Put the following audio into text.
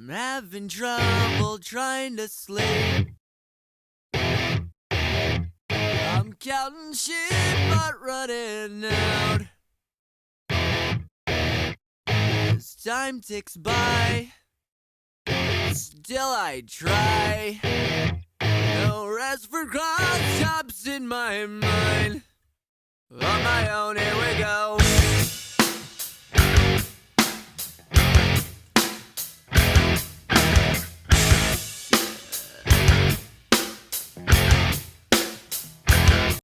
I'm having trouble trying to sleep. I'm counting sheep but running out. As time ticks by, still I try. No rest for cross-tops in my mind. On my own